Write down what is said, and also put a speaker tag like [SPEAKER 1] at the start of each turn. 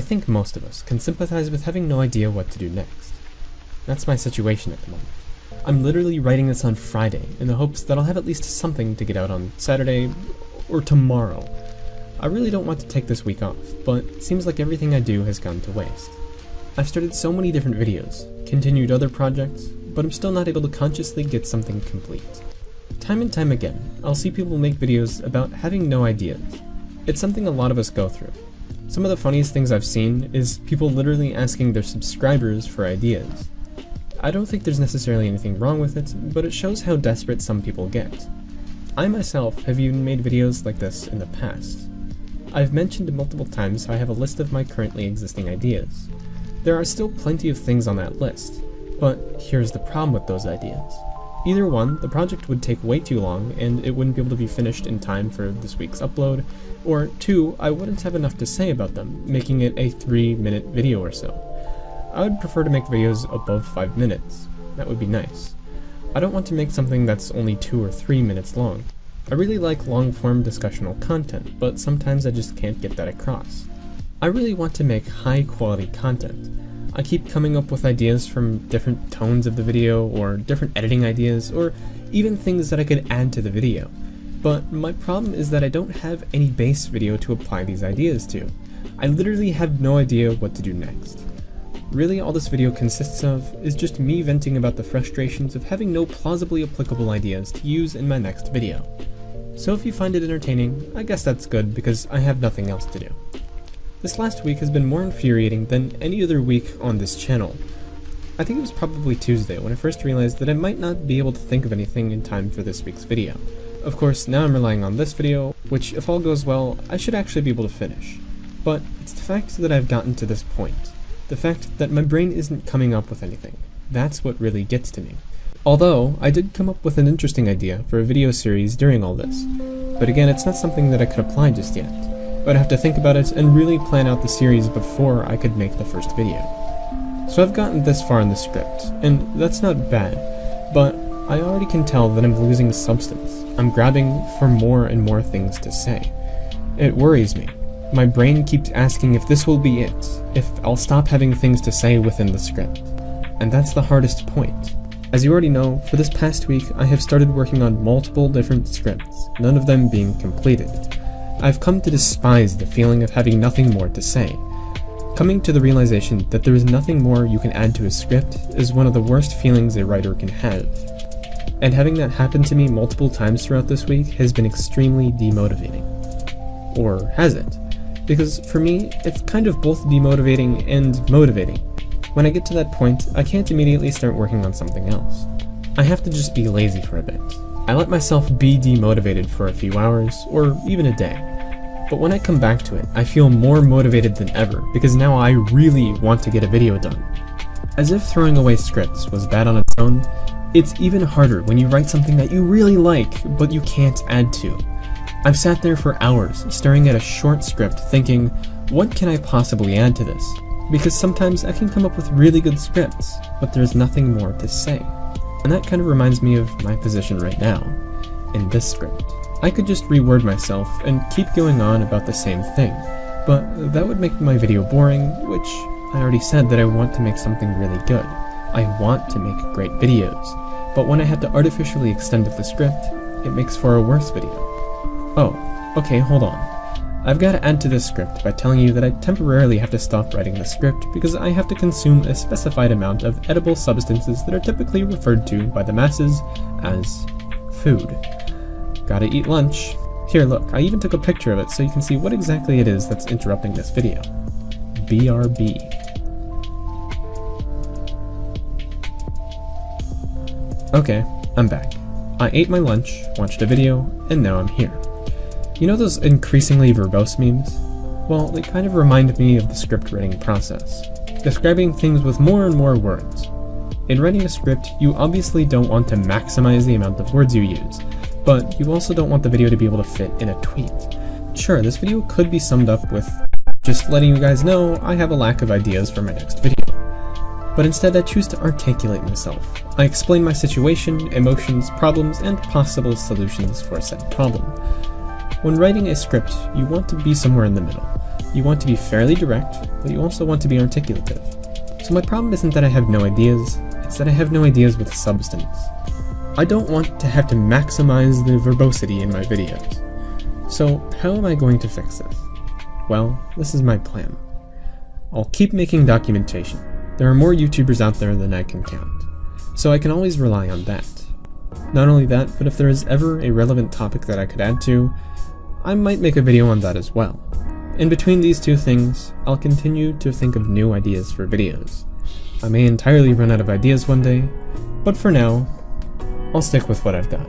[SPEAKER 1] think most of us can sympathize with having no idea what to do next. That's my situation at the moment. I'm literally writing this on Friday in the hopes that I'll have at least something to get out on Saturday or tomorrow. I really don't want to take this week off, but it seems like everything I do has gone to waste. I've started so many different videos, continued other projects, but I'm still not able to consciously get something complete. Time and time again, I'll see people make videos about having no ideas. It's something a lot of us go through. Some of the funniest things I've seen is people literally asking their subscribers for ideas. I don't think there's necessarily anything wrong with it, but it shows how desperate some people get. I myself have even made videos like this in the past. I've mentioned multiple times how I have a list of my currently existing ideas. There are still plenty of things on that list, but here's the problem with those ideas. Either one, the project would take way too long and it wouldn't be able to be finished in time for this week's upload, or two, I wouldn't have enough to say about them, making it a 3-minute video or so. I would prefer to make videos above 5 minutes. That would be nice. I don't want to make something that's only 2 or 3 minutes long. I really like long-form discussional content, but sometimes I just can't get that across. I really want to make high-quality content. I keep coming up with ideas from different tones of the video, or different editing ideas, or even things that I could add to the video. But my problem is that I don't have any base video to apply these ideas to. I literally have no idea what to do next. Really, all this video consists of is just me venting about the frustrations of having no plausibly applicable ideas to use in my next video. So if you find it entertaining, I guess that's good because I have nothing else to do. This last week has been more infuriating than any other week on this channel. I think it was probably Tuesday when I first realized that I might not be able to think of anything in time for this week's video. Of course, now I'm relying on this video, which if all goes well, I should actually be able to finish. But it's the fact that I've gotten to this point. The fact that my brain isn't coming up with anything. That's what really gets to me. Although, I did come up with an interesting idea for a video series during all this. But again, it's not something that I could apply just yet. I'd have to think about it and really plan out the series before I could make the first video. So I've gotten this far in the script, and that's not bad, but I already can tell that I'm losing substance. I'm grabbing for more and more things to say. It worries me. My brain keeps asking if this will be it, if I'll stop having things to say within the script. And that's the hardest point. As you already know, for this past week I have started working on multiple different scripts, none of them being completed. I've come to despise the feeling of having nothing more to say. Coming to the realization that there is nothing more you can add to a script is one of the worst feelings a writer can have. And having that happen to me multiple times throughout this week has been extremely demotivating. Or has it? Because for me, it's kind of both demotivating and motivating. When I get to that point, I can't immediately start working on something else. I have to just be lazy for a bit. I let myself be demotivated for a few hours, or even a day. But when I come back to it, I feel more motivated than ever, because now I really want to get a video done. As if throwing away scripts was bad on its own, it's even harder when you write something that you really like, but you can't add to. I've sat there for hours, staring at a short script, thinking, what can I possibly add to this? Because sometimes I can come up with really good scripts, but there's nothing more to say. And that kind of reminds me of my position right now, in this script. I could just reword myself and keep going on about the same thing, but that would make my video boring, which I already said that I want to make something really good. I want to make great videos, but when I have to artificially extend the script, it makes for a worse video. Oh, okay, hold on. I've got to add to this script by telling you that I temporarily have to stop writing the script because I have to consume a specified amount of edible substances that are typically referred to by the masses as food. Gotta eat lunch. Here, look, I even took a picture of it so you can see what exactly it is that's interrupting this video. BRB. Okay, I'm back. I ate my lunch, watched a video, and now I'm here. You know those increasingly verbose memes? Well, they kind of remind me of the script writing process, describing things with more and more words. In writing a script, you obviously don't want to maximize the amount of words you use, but you also don't want the video to be able to fit in a tweet. Sure, this video could be summed up with just letting you guys know I have a lack of ideas for my next video. But instead I choose to articulate myself. I explain my situation, emotions, problems, and possible solutions for said problem. When writing a script, you want to be somewhere in the middle. You want to be fairly direct, but you also want to be articulative. So my problem isn't that I have no ideas, it's that I have no ideas with substance. I don't want to have to maximize the verbosity in my videos. So how am I going to fix this? Well, this is my plan. I'll keep making documentation. There are more YouTubers out there than I can count, so I can always rely on that. Not only that, but if there is ever a relevant topic that I could add to, I might make a video on that as well. In between these two things, I'll continue to think of new ideas for videos. I may entirely run out of ideas one day, but for now, I'll stick with what I've got.